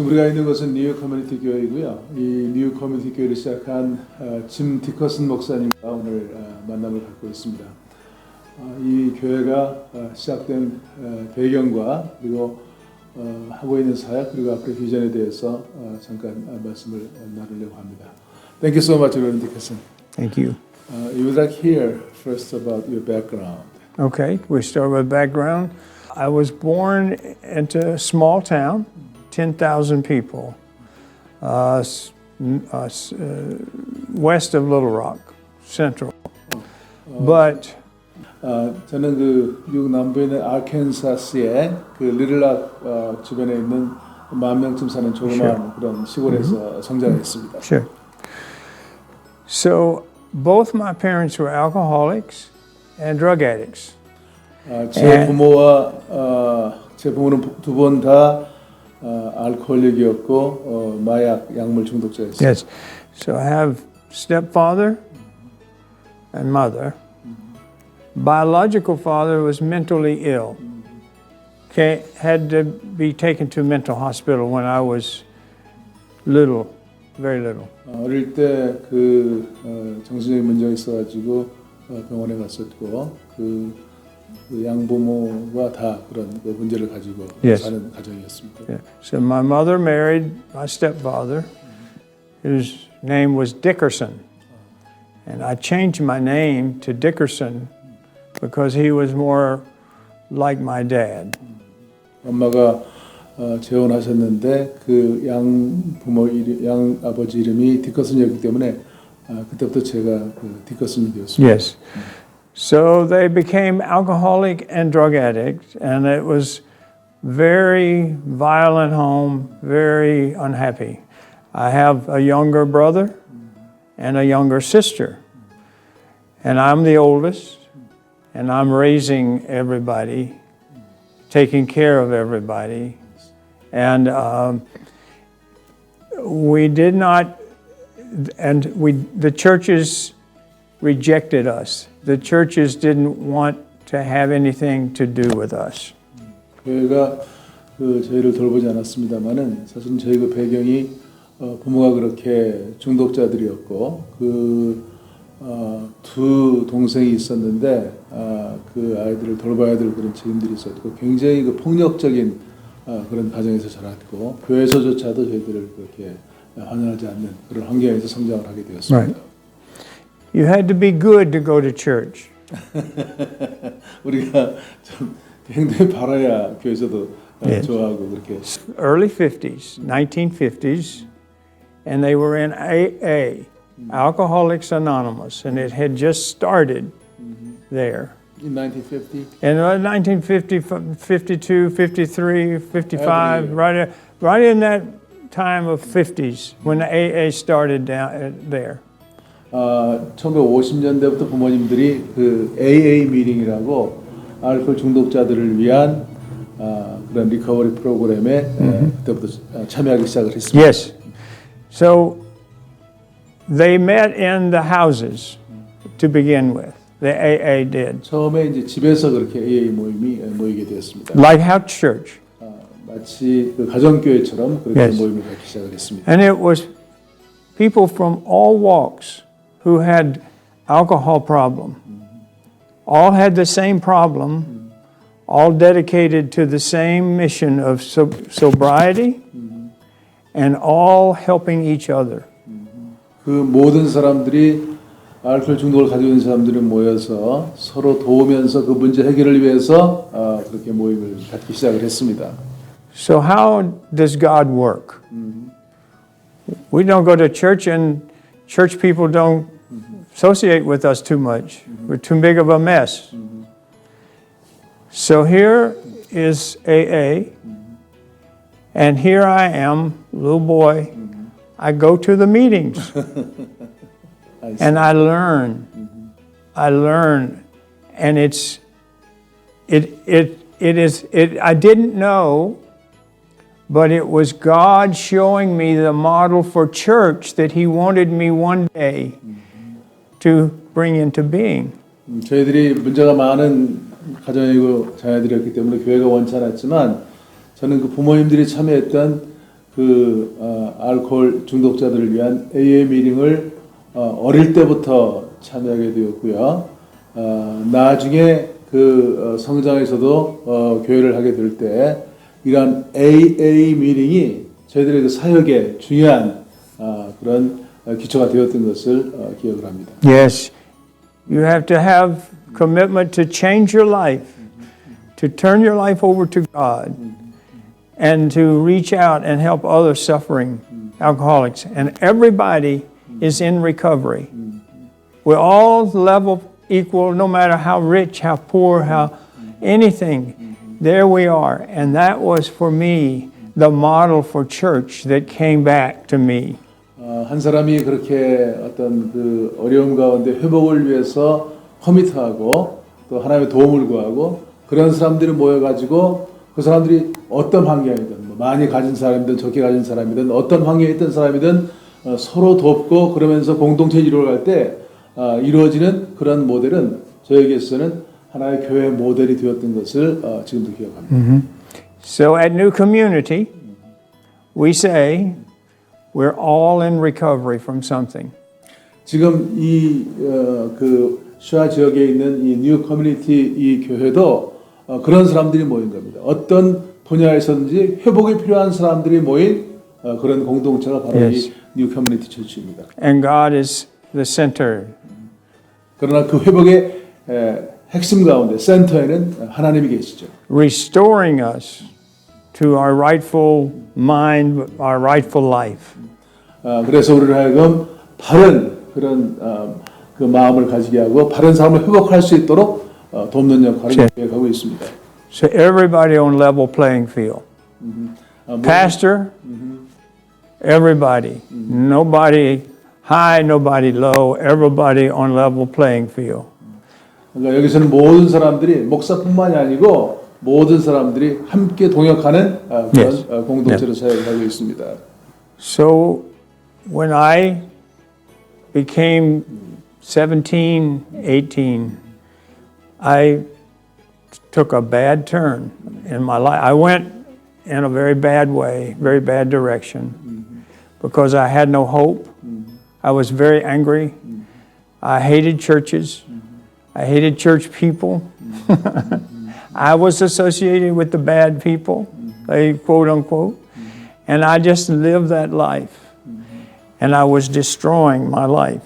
지금 우리가 있는 곳은 뉴욕 커뮤니티 교회이고요. 이 뉴욕 커뮤니티 교회를 시작한 짐 디커슨 목사님과 오늘 만남을 갖고 있습니다. 이 교회가 시작된 배경과 그리고 하고 있는 사역 그리고 앞으로 비전에 대해서 잠깐 말씀을 나누려고 합니다. Thank you so much, Reverend Dickerson. Thank you. You would like to hear first about your background. Okay, we start with background. I was born into a small town, 10,000 people, west of Little Rock, central. But 저는 그 미국 남부에 있는 아켄사스의 그 리틀락 주변에 있는 10,000명쯤 사는 조그마한 그런 시골에서 성장했습니다. Sure. So both my parents were alcoholics and drug addicts. 제 부모는 두 번 다 알코올릭이었고 마약 약물 중독자였어요. Yes. So I have stepfather and mother. Biological father was mentally ill. Okay, had to be taken to mental hospital when I was little, very little. 어릴 때 그 정신적인 문제가 있어가지고 병원에 갔었고 그 양부모가 다 그런 문제를 가지고 Yes. 사는 가정이었습니다. Yeah. So my mother married my stepfather, whose name was Dickerson. And I changed my name to Dickerson because he was more like my dad. 엄마가 재혼하셨는데 그 양 아버지 이름이 디커슨이었기 때문에 그때부터 제가 그 디커슨이 되었습니다. Yes. So they became alcoholic and drug addicts, and it was very violent home, very unhappy. I have a younger brother and a younger sister, and I'm the oldest, and I'm raising everybody, taking care of everybody, and the churches rejected us. The churches didn't want to have anything to do with us. 교회가 그 저희를 돌보지 않았습니다만은 사실 저희 그 배경이 부모가 그렇게 중독자들이었고 그 두 동생이 있었는데 그 아이들을 돌봐야 될 그런 책임들이 있었고 굉장히 그 폭력적인 그런 가정에서 자랐고 교회에서조차도 저희들을 그렇게 환영하지 않는 그런 환경에서 성장을 하게 되었습니다. Right. You had to be good to go to church. 우리가 좀 굉장히 바라야 교회에서도 Yes. 좋아하고 그렇게. Early 50s, 1950s, and they were in AA, Alcoholics Anonymous, and it had just started there. In 1950. In 1950, 52, 53, 55, right in that time of 50s when the AA started down there. 1950년대부터 부모님들이 그 AA 미팅이라고 알코올 중독자들을 위한 그런 리커버리 프로그램에 그때부터 참여하기 시작을 했습니다. Yes. So they met in the houses to begin with. The AA did. 처음에 이제 집에서 그렇게 AA 모임이 모이게 되었습니다. Like house church. 마치 그 가정교회처럼 그렇게 Yes. 모임을 갖기 시작을 했습니다. And it was people from all walks who had alcohol problem. All had the same problem, all dedicated to the same mission of sobriety and all helping each other. 그 모든 사람들이 알코올 중독을 가지고 있는 사람들이 모여서 서로 도우면서 그 문제 해결을 위해서 그렇게 모임을 갖기 시작을 했습니다. So how does God work? We don't go to church and church people don't associate with us too much. We're too big of a mess. So here is AA, and here I am, little boy. I go to the meetings, and I learn. And I didn't know, but it was God showing me the model for church that He wanted me one day to bring into being. 저희들이 문제가 많은 가정이고 자녀들이었기 때문에 교회가 원치 않았지만 저는 그 부모님들이 참여했던 알코올 중독자들을 위한 AA 미팅을 어릴 때부터 참여하게 되었고요. 나중에 성장에서도 교회를 하게 될 때 이러한 AA 미팅이 저희들의 사역에 중요한 그런 기초가 되었던 것을 기억을 합니다. Yes, you have to have commitment to change your life, to turn your life over to God, and to reach out and help other suffering alcoholics. And everybody is in recovery. We're all level equal, no matter how rich, how poor, how anything. There we are. And that was for me the model for church that came back to me. 한 사람이 그렇게 어떤 어려움 가운데 회복을 위해서 커미트하고 또 하나님의 도움을 구하고 그런 사람들이 모여가지고 그 사람들이 어떤 환경이든 많이 가진 사람이든 적게 가진 사람이든 어떤 환경에 있던 사람이든 서로 돕고 그러면서 공동체 이루어갈 때 이루어지는 그런 모델은 저에게서는 하나의 교회 모델이 되었던 것을 지금도 기억합니다. So at New Community, we say we're all in recovery from something. 지금 슈아 지역에 있는 이 뉴 커뮤니티 이 교회도 그런 사람들이 모인 겁니다. 어떤 분야에서든지 회복이 필요한 사람들이 모인 그런 공동체가 바로 Yes. 이 뉴 커뮤니티 처치입니다. And God is the center. 그러나 그 회복의 핵심 가운데 센터에는 하나님이 계시죠. Restoring us to our rightful mind, our rightful life. 그래서 우리를 하여금 바른 그런 그 마음을 가지게 하고 바른 삶을 회복할 수 있도록 돕는 역할을 하고 있습니다. So everybody on level playing field. Pastor, everybody. Nobody high, nobody low. Everybody on level playing field. 그러니까 여기서는 모든 사람들이 목사뿐만이 아니고 모든 사람들이 함께 동역하는 그런 Yes. 공동체로 사역을 하고 있습니다. So when I became 17, 18, I took a bad turn in my life. I went in a very bad way, very bad direction, because I had no hope. I was very angry. I hated churches. I hated church people. I was associated with the bad people, they quote unquote, and I just lived that life. And I was destroying my life.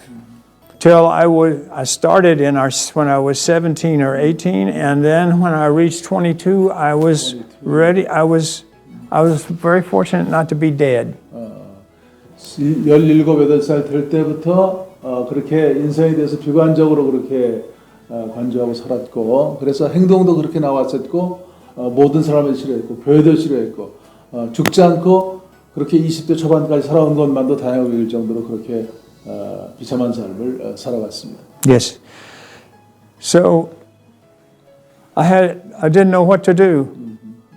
Till I started when I was 17 or 18, and then when I reached 22, I was ready. I was very fortunate not to be dead. 17, 18살 될 때부터 그렇게 인생에 대해서 비관적으로 그렇게 관조하고 살았고 그래서 행동도 그렇게 나왔었고 모든 사람을 싫어했고 교회도 싫어했고 죽지 않고 그렇게 20대 초반까지 살아온 것만도 다행하고 일 정도로 그렇게 비참한 삶을 살아갔습니다. Yes. So I didn't know what to do,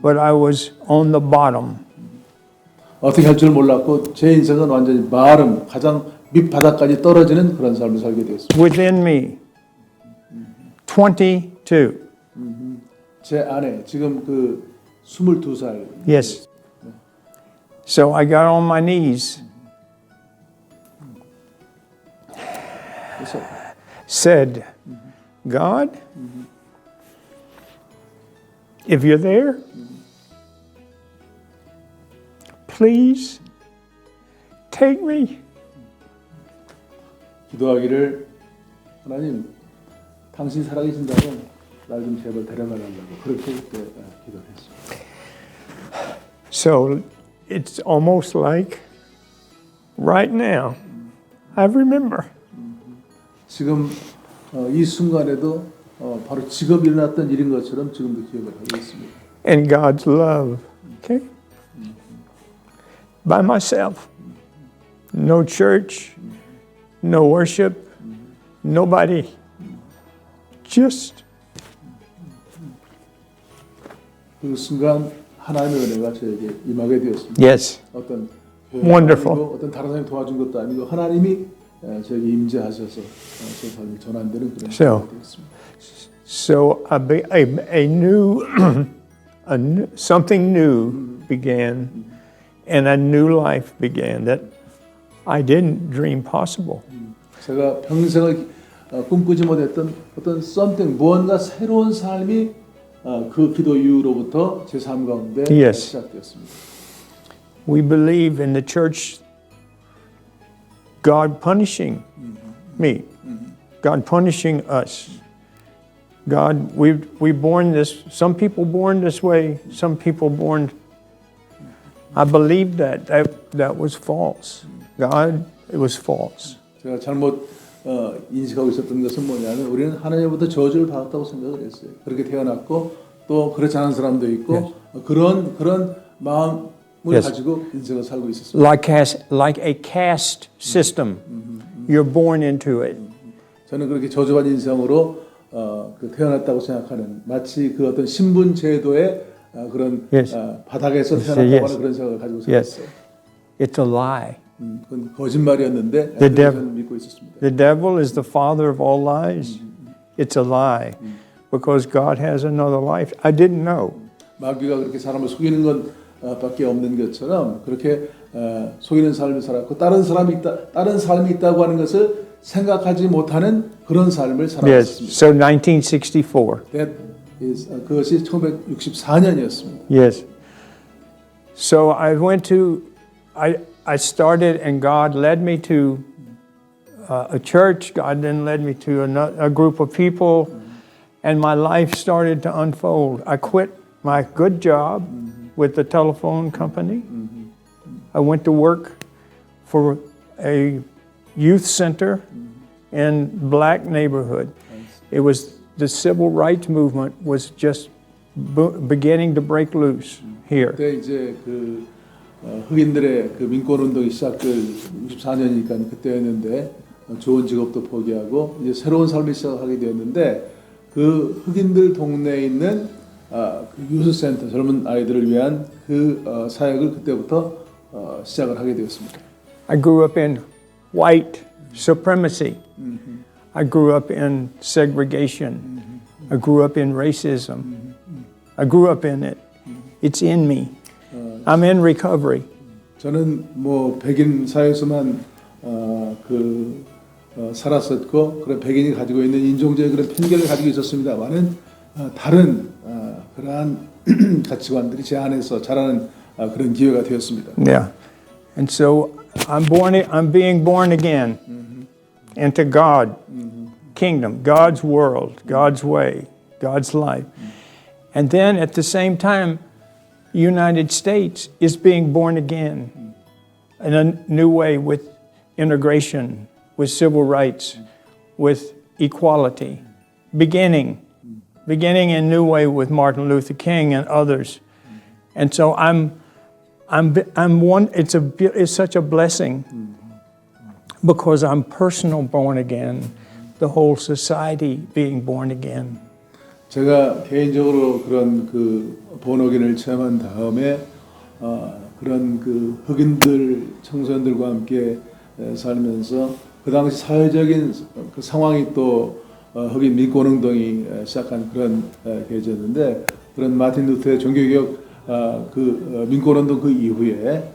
but I was on the bottom. 어떻게 할 줄 몰랐고 제 인생은 완전히 가장 밑바닥까지 떨어지는 그런 삶을 살게 되었습니다. Within me, 22. 제 안에 지금 22살. Yes. So I got on my knees, said, God, if you're there, please take me. 기도하기를 하나님 당신 살아계신다면 날 좀 제발 데려가달라고 그렇게 그때 기도를 했습니다. So it's almost like right now, I remember. 지금 이 순간에도 바로 지금 일어났던 일인 것처럼 지금도 기억을 하고 있습니다. And God's love, okay? By myself. No church, no worship, nobody. Just. 그 순간 하나님의 은혜가 저에게 임하게 되었습니다. Yes. 어떤 Wonderful. 아니고, 어떤 다른 사람이 도와준 것도 아니고 하나님이 저에게 임재하셔서 제 삶이 전환되는 그런 So. 시간이 되었습니다. So a new, something new began, and a new life began that I didn't dream possible. 제가 평생을 꿈꾸지 못했던 어떤 something 무언가 새로운 삶이 그 기도 이후로부터 제 삶 가운데 Yes. 시작되었습니다. We believe in the church God punishing me, God punishing us. God, we born this, some people born this way, some people born, I believed that was false. God, it was false. 제가 잘못 인식하고 있었던 것은 뭐냐면 우리는 하나님부터 저주를 받았다고 생각을 했어요. 그렇게 태어났고 또 그렇지 않은 사람도 있고 그런 마음을 Yes. 가지고 인생을 살고 있었습니다. Like a caste system. You're born into it. 저는 그렇게 저주받은 인생으로 그 태어났다고 생각하는 마치 그 어떤 신분 제도의 그런 Yes. 바닥에서 Yes. 태어났다고 Yes. 하는 그런 생각을 가지고 Yes. 살았어요. It's a lie. 그건 거짓말이었는데 The devil- 저는 믿고 있었습니다. The devil is the father of all lies. It's a lie because God has another life. I didn't know. 마귀가 그렇게 사람을 속이는 것 밖에 없는 것처럼 그렇게 속이는 삶을 살았고 다른 삶이 있다고 하는 것을 생각하지 못하는 그런 삶을 Yes. 살았습니다. So 1964. 그것이 1964년이었습니다. Yes. So I started and God led me to a church. God then led me to a group of people and my life started to unfold. I quit my good job with the telephone company. I went to work for a youth center in black neighborhood. It was the civil rights movement was just beginning to break loose here. 그때 이제 그 흑인들의 그 민권 운동이 시작될 64년이니까 그때였는데 좋은 직업도 포기하고 이제 새로운 삶을 시작하게 되었는데 그 흑인들 동네에 있는 그 유스센터 젊은 아이들을 위한 그 사역을 그때부터 시작을 하게 되었습니다. I grew up in white supremacy. I grew up in segregation. I grew up in racism. I grew up in it. It's in me. I'm in recovery. 저는 뭐 백인 사회에서만 살았었고 그런 백인이 가지고 있는 인종적인 그런 편견을 가지고 있었습니다만은 다른 그러한 가치관들이 제 안에서 자라는 그런 기회가 되었습니다. Yeah. And so I'm being born again into God, kingdom, God's world, God's way, God's life. And then at the same time, United States is being born again in a new way with integration, with civil rights, with equality, beginning in a new way with Martin Luther King and others. And so I'm one. It's such a blessing because I'm personal born again, the whole society being born again. 제가 개인적으로 그런 그 본어긴을 체험한 다음에 그런 그 흑인들 청소년들과 함께 살면서 그 당시 사회적인 그 상황이 또 흑인 민권운동이 시작한 그런 계절인데 그런 마틴 루터의 종교개혁 그 민권운동 그 이후에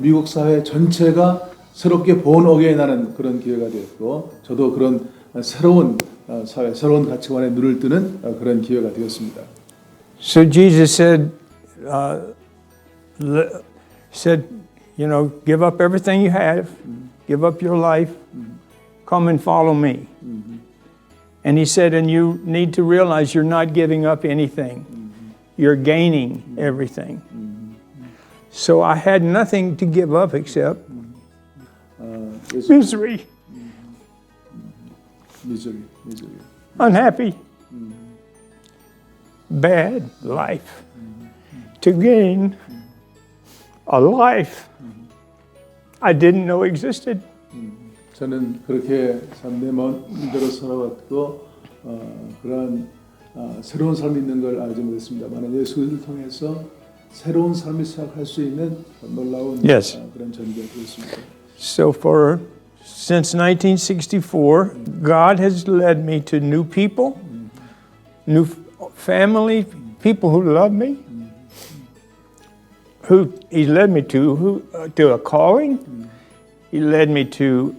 미국 사회 전체가 새롭게 본어게인하는 그런 기회가 되었고 저도 그런 새로운 사회, 새로운 가치관에 눈을 뜨는 그런 기회가 되었습니다. So Jesus said, give up everything you have, give up your life, come and follow me. And he said, and you need to realize you're not giving up anything. You're gaining everything. So I had nothing to give up except misery, unhappy, bad life. To gain a life I didn't know existed. 저는 그렇게 내 마음대로 살아왔고 그러한 새로운 삶이 있는 걸 알지 못했습니다만 예수를 통해서 새로운 삶을 시작할 수 있는 놀라운 Yes. 그런 전개가 되었습니다. So since 1964, God has led me to new people, new family, people who love me, who He led me to a calling. He led me to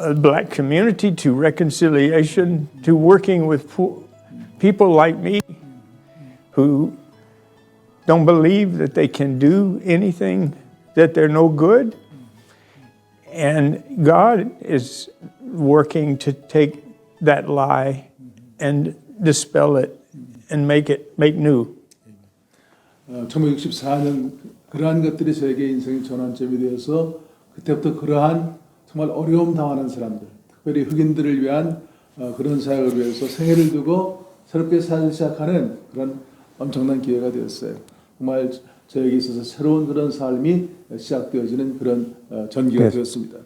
a black community, to reconciliation, to working with people like me who don't believe that they can do anything, that they're no good. And God is working to take that lie and dispel it and make new. 1964년 그러한 것들이 저에게 인생의 전환점이 되어서 그때부터 그러한 정말 어려움 당하는 사람들, 특별히 흑인들을 위한 그런 사역을 위해서 생애를 두고 새롭게 살기 시작하는 그런 엄청난 기회가 되었어요. 정말 저에게 있어서 새로운 그런 삶이 시작되어지는 그런 전기가 Yes. 되었습니다.